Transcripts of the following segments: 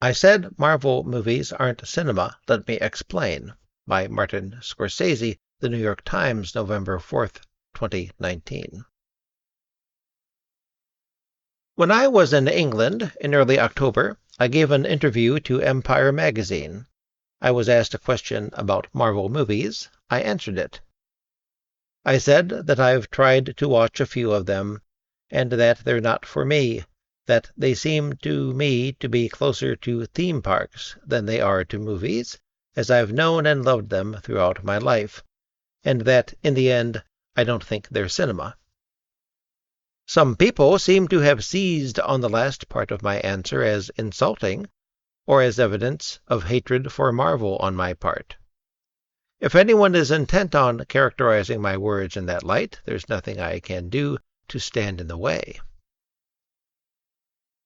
I said Marvel movies aren't cinema. Let me explain. By Martin Scorsese, The New York Times, November 4th, 2019. When I was in England in early October, I gave an interview to Empire magazine. I was asked a question about Marvel movies. I answered it. I said that I've tried to watch a few of them, and that they're not for me, that they seem to me to be closer to theme parks than they are to movies, as I've known and loved them throughout my life, and that, in the end, I don't think they're cinema. Some people seem to have seized on the last part of my answer as insulting, or as evidence of hatred for Marvel on my part. If anyone is intent on characterizing my words in that light, there's nothing I can do to stand in the way.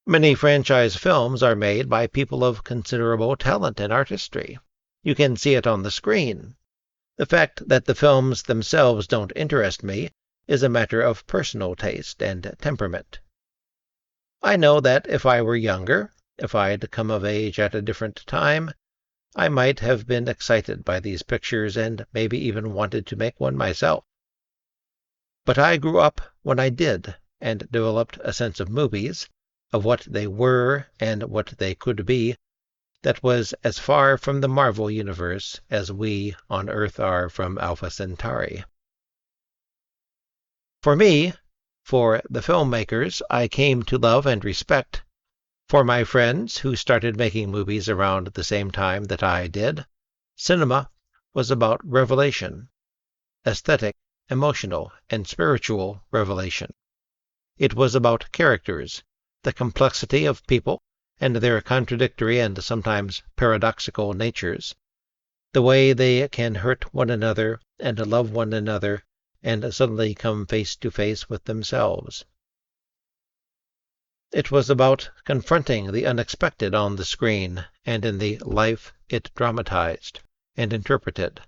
Many franchise films are made by people of considerable talent and artistry. You can see it on the screen. The fact that the films themselves don't interest me is a matter of personal taste and temperament. I know that if I were younger, if I'd come of age at a different time, I might have been excited by these pictures and maybe even wanted to make one myself. But I grew up when I did, and developed a sense of movies, of what they were and what they could be, that was as far from the Marvel universe as we on Earth are from Alpha Centauri. For me, for the filmmakers I came to love and respect, for my friends who started making movies around the same time that I did, cinema was about revelation, aesthetic, emotional, and spiritual revelation. It was about characters, the complexity of people and their contradictory and sometimes paradoxical natures, the way they can hurt one another and love one another and suddenly come face to face with themselves. It was about confronting the unexpected on the screen and in the life it dramatized and interpreted,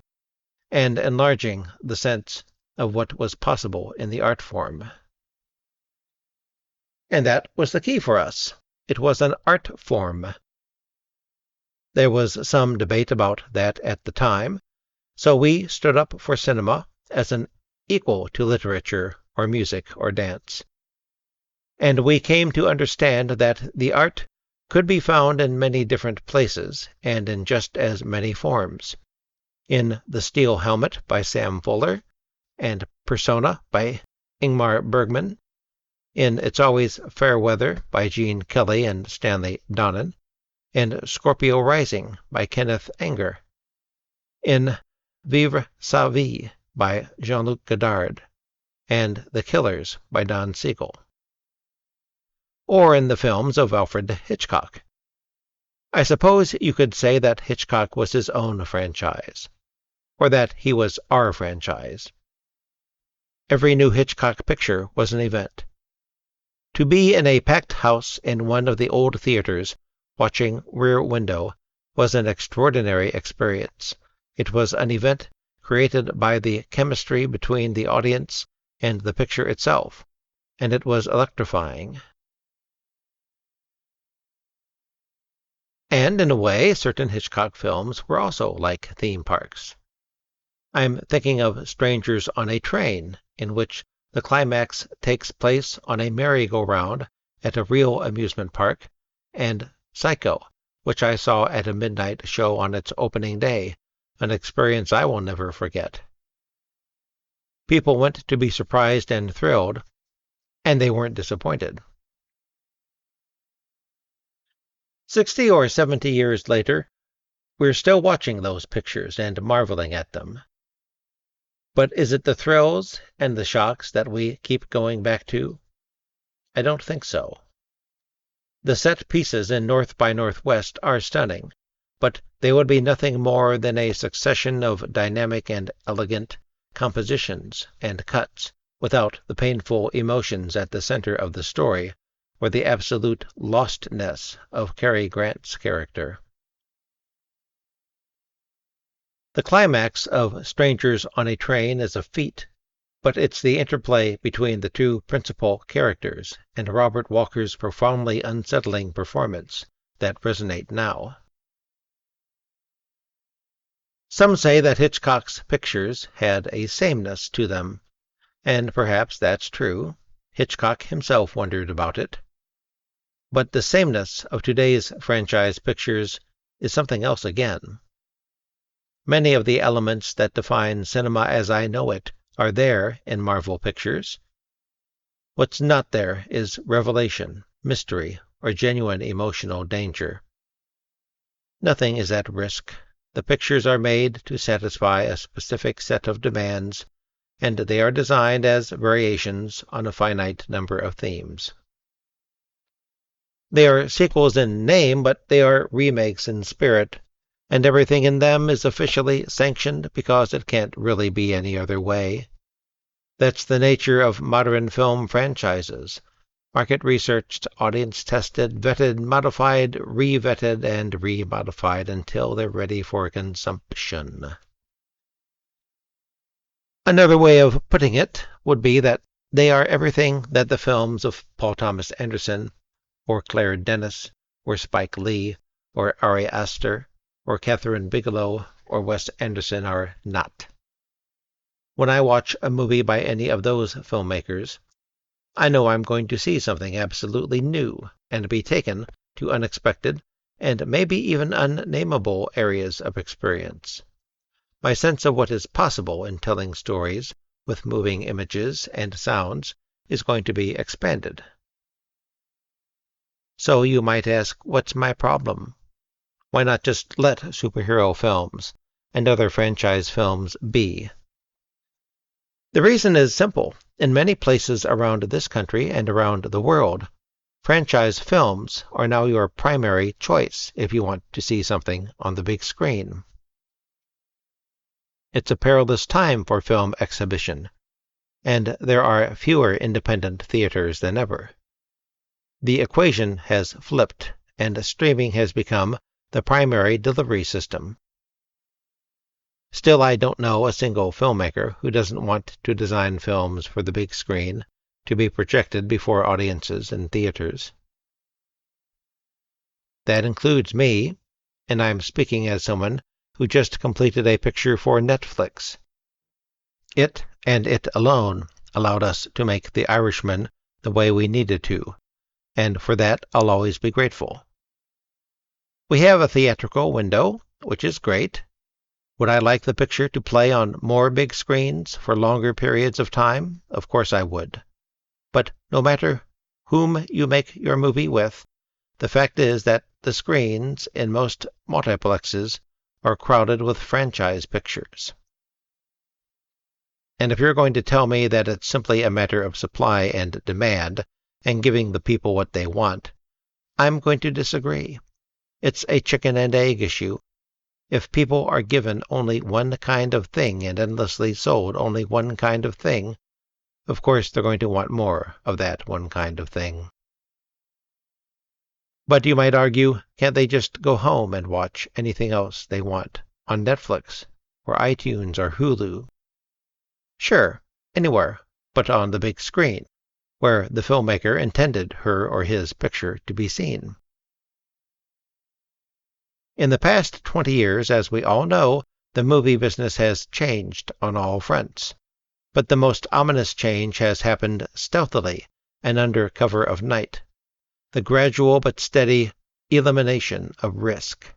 and enlarging the sense of what was possible in the art form. And that was the key for us. It was an art form. There was some debate about that at the time, so we stood up for cinema as an equal to literature or music or dance. And we came to understand that the art could be found in many different places and in just as many forms. In The Steel Helmet by Sam Fuller, and Persona by Ingmar Bergman, in It's Always Fair Weather by Gene Kelly and Stanley Donen, and Scorpio Rising by Kenneth Anger, in Vivre sa vie by Jean-Luc Godard, and The Killers by Don Siegel, or in the films of Alfred Hitchcock. I suppose you could say that Hitchcock was his own franchise, or that he was our franchise. Every new Hitchcock picture was an event. To be in a packed house in one of the old theaters, watching Rear Window, was an extraordinary experience. It was an event created by the chemistry between the audience and the picture itself, and it was electrifying. And, in a way, certain Hitchcock films were also like theme parks. I'm thinking of Strangers on a Train, in which the climax takes place on a merry-go-round at a real amusement park, and Psycho, which I saw at a midnight show on its opening day, an experience I will never forget. People went to be surprised and thrilled, and they weren't disappointed. 60 or 70 years later, we're still watching those pictures and marveling at them. But is it the thrills and the shocks that we keep going back to? I don't think so. The set pieces in North by Northwest are stunning, but they would be nothing more than a succession of dynamic and elegant compositions and cuts, without the painful emotions at the center of the story, or the absolute lostness of Cary Grant's character. The climax of Strangers on a Train is a feat, but it's the interplay between the two principal characters and Robert Walker's profoundly unsettling performance that resonate now. Some say that Hitchcock's pictures had a sameness to them, and perhaps that's true. Hitchcock himself wondered about it. But the sameness of today's franchise pictures is something else again. Many of the elements that define cinema as I know it are there in Marvel pictures. What's not there is revelation, mystery, or genuine emotional danger. Nothing is at risk. The pictures are made to satisfy a specific set of demands, and they are designed as variations on a finite number of themes. They are sequels in name, but they are remakes in spirit, and everything in them is officially sanctioned because it can't really be any other way. That's the nature of modern film franchises. Market-researched, audience-tested, vetted, modified, re-vetted, and re-modified until they're ready for consumption. Another way of putting it would be that they are everything that the films of Paul Thomas Anderson, or Claire Denis, or Spike Lee, or Ari Aster, or Catherine Bigelow, or Wes Anderson are not. When I watch a movie by any of those filmmakers, I know I'm going to see something absolutely new and be taken to unexpected and maybe even unnameable areas of experience. My sense of what is possible in telling stories with moving images and sounds is going to be expanded. So you might ask, what's my problem? Why not just let superhero films and other franchise films be? The reason is simple. In many places around this country and around the world, franchise films are now your primary choice if you want to see something on the big screen. It's a perilous time for film exhibition, and there are fewer independent theaters than ever. The equation has flipped, and streaming has become the primary delivery system. Still, I don't know a single filmmaker who doesn't want to design films for the big screen to be projected before audiences in theaters. That includes me, and I'm speaking as someone who just completed a picture for Netflix. It, and it alone, allowed us to make The Irishman the way we needed to, and for that I'll always be grateful. We have a theatrical window, which is great. Would I like the picture to play on more big screens for longer periods of time? Of course I would. But no matter whom you make your movie with, the fact is that the screens in most multiplexes are crowded with franchise pictures. And if you're going to tell me that it's simply a matter of supply and demand and giving the people what they want, I'm going to disagree. It's a chicken and egg issue. If people are given only one kind of thing and endlessly sold only one kind of thing, of course they're going to want more of that one kind of thing. But you might argue, can't they just go home and watch anything else they want on Netflix or iTunes or Hulu? Sure, anywhere, but on the big screen, where the filmmaker intended her or his picture to be seen. In the past 20 years, as we all know, the movie business has changed on all fronts. But the most ominous change has happened stealthily and under cover of night. The gradual but steady elimination of risk.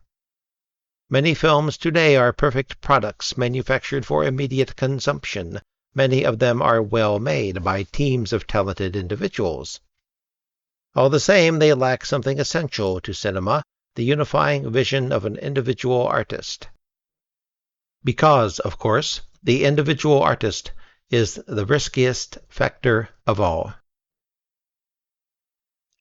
Many films today are perfect products manufactured for immediate consumption. Many of them are well made by teams of talented individuals. All the same, they lack something essential to cinema, the unifying vision of an individual artist. Because, of course, the individual artist is the riskiest factor of all.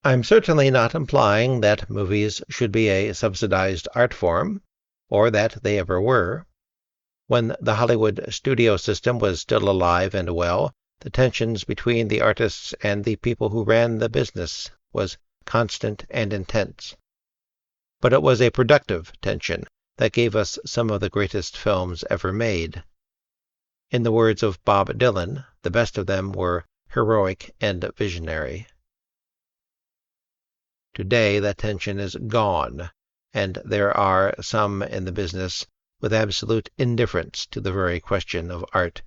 I'm certainly not implying that movies should be a subsidized art form, or that they ever were. When the Hollywood studio system was still alive and well, the tensions between the artists and the people who ran the business was constant and intense. But it was a productive tension that gave us some of the greatest films ever made. In the words of Bob Dylan, the best of them were heroic and visionary. Today, that tension is gone, and there are some in the business with absolute indifference to the very question of art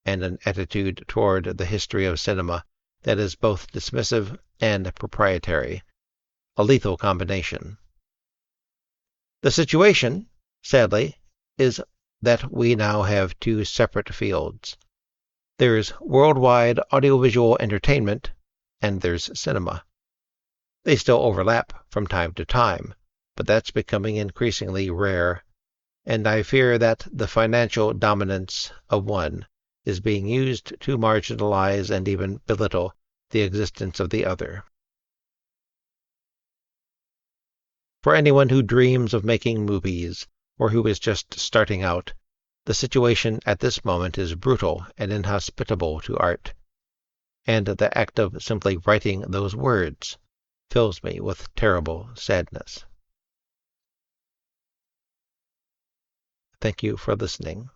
and an attitude toward the history of cinema that is both dismissive and proprietary, a lethal combination. The situation, sadly, is that we now have two separate fields. There's worldwide audiovisual entertainment, and there's cinema. They still overlap from time to time, but that's becoming increasingly rare, and I fear that the financial dominance of one is being used to marginalize and even belittle the existence of the other. For anyone who dreams of making movies, or who is just starting out, the situation at this moment is brutal and inhospitable to art, and the act of simply writing those words fills me with terrible sadness. Thank you for listening.